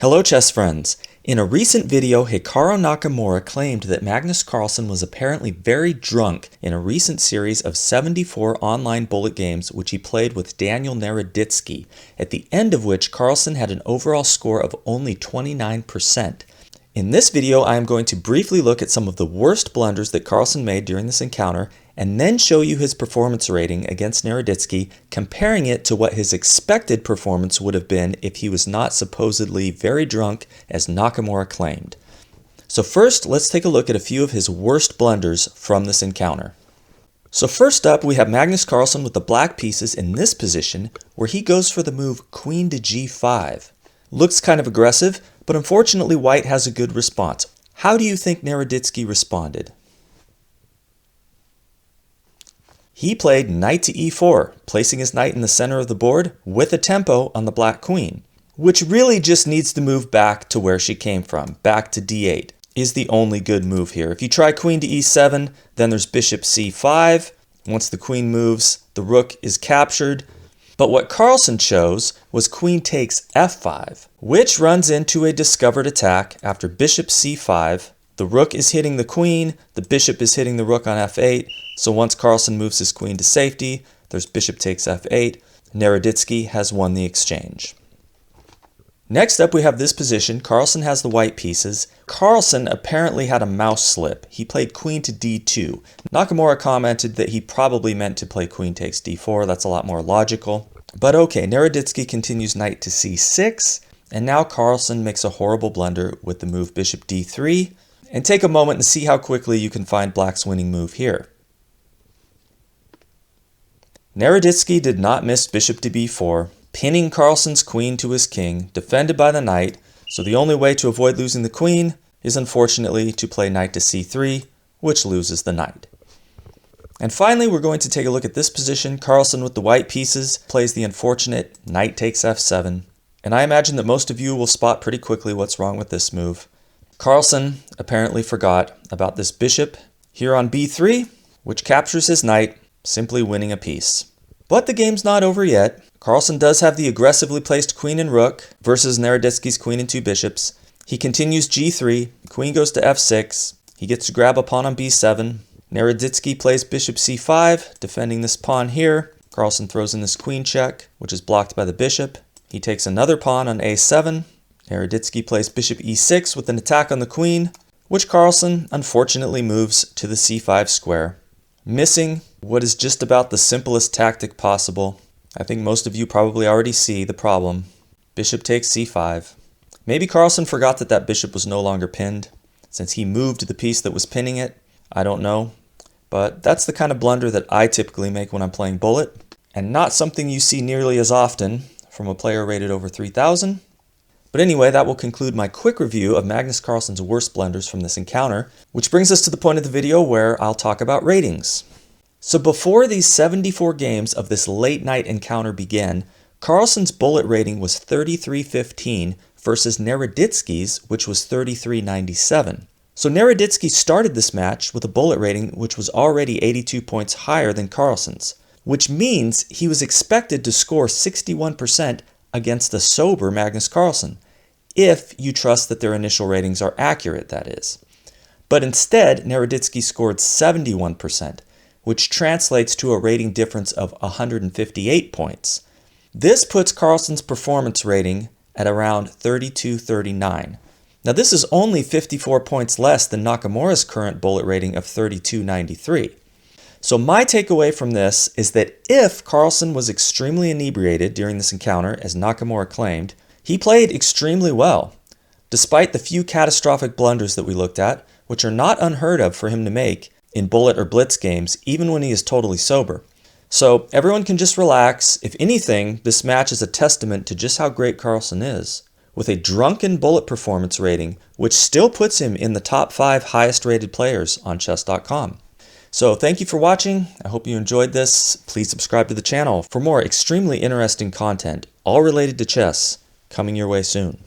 Hello chess friends! In a recent video, Hikaru Nakamura claimed that Magnus Carlsen was apparently very drunk in a recent series of 74 online bullet games which he played with Daniel Naroditsky, at the end of which Carlsen had an overall score of only 29%. In this video, I am going to briefly look at some of the worst blunders that Carlsen made during this encounter, and then show you his performance rating against Naroditsky, comparing it to what his expected performance would have been if he was not supposedly very drunk, as Nakamura claimed. So first, let's take a look at a few of his worst blunders from this encounter. So first up, we have Magnus Carlsen with the black pieces in this position, where he goes for the move queen to g5. Looks kind of aggressive, but unfortunately white has a good response. How do you think Naroditsky responded? He played knight to e4, placing his knight in the center of the board with a tempo on the black queen, which really just needs to move back to where she came from. Back to d8 is the only good move here. If you try queen to e7, then there's bishop c5. Once the queen moves, the rook is captured. But what Carlsen chose was queen takes f5, which runs into a discovered attack after bishop c5. The rook is hitting the queen, the bishop is hitting the rook on f8, so once Carlsen moves his queen to safety, there's bishop takes f8. Naroditsky has won the exchange. Next up, we have this position. Carlsen has the white pieces. Carlsen apparently had a mouse slip. He played queen to d2. Nakamura commented that he probably meant to play queen takes d4. That's a lot more logical. But okay, Naroditsky continues knight to c6, and now Carlsen makes a horrible blunder with the move bishop d3. And take a moment and see how quickly you can find black's winning move here. Naroditsky did not miss bishop to b4, pinning Carlsen's queen to his king, defended by the knight, so the only way to avoid losing the queen is unfortunately to play knight to c3, which loses the knight. And finally, we're going to take a look at this position. Carlsen with the white pieces plays the unfortunate knight takes f7, and I imagine that most of you will spot pretty quickly what's wrong with this move. Carlsen apparently forgot about this bishop here on b3, which captures his knight, simply winning a piece. But the game's not over yet. Carlsen does have the aggressively placed queen and rook versus Naroditsky's queen and two bishops. He continues g3, queen goes to f6, he gets to grab a pawn on b7. Naroditsky plays bishop c5, defending this pawn here. Carlsen throws in this queen check, which is blocked by the bishop. He takes another pawn on a7. Naroditsky plays bishop e6 with an attack on the queen, which Carlsen unfortunately moves to the c5 square, missing what is just about the simplest tactic possible. I think most of you probably already see the problem. Bishop takes c5. Maybe Carlsen forgot that that bishop was no longer pinned, since he moved the piece that was pinning it. I don't know. But that's the kind of blunder that I typically make when I'm playing bullet, and not something you see nearly as often from a player rated over 3,000. But anyway, that will conclude my quick review of Magnus Carlsen's worst blunders from this encounter, which brings us to the point of the video where I'll talk about ratings. So before these 74 games of this late night encounter began, Carlsen's bullet rating was 3315 versus Naroditsky's, which was 3397. So Naroditsky started this match with a bullet rating which was already 82 points higher than Carlsen's, which means he was expected to score 61% against the sober Magnus Carlsen, if you trust that their initial ratings are accurate, that is. But instead, Naroditsky scored 71%, which translates to a rating difference of 158 points. This puts Carlsen's performance rating at around 3239. Now this is only 54 points less than Nakamura's current bullet rating of 3293. So my takeaway from this is that if Carlsen was extremely inebriated during this encounter, as Nakamura claimed, he played extremely well, despite the few catastrophic blunders that we looked at, which are not unheard of for him to make in bullet or blitz games, even when he is totally sober. So everyone can just relax. If anything, this match is a testament to just how great Carlsen is, with a drunken bullet performance rating, which still puts him in the top 5 highest rated players on chess.com. So thank you for watching. I hope you enjoyed this. Please subscribe to the channel for more extremely interesting content, all related to chess, coming your way soon.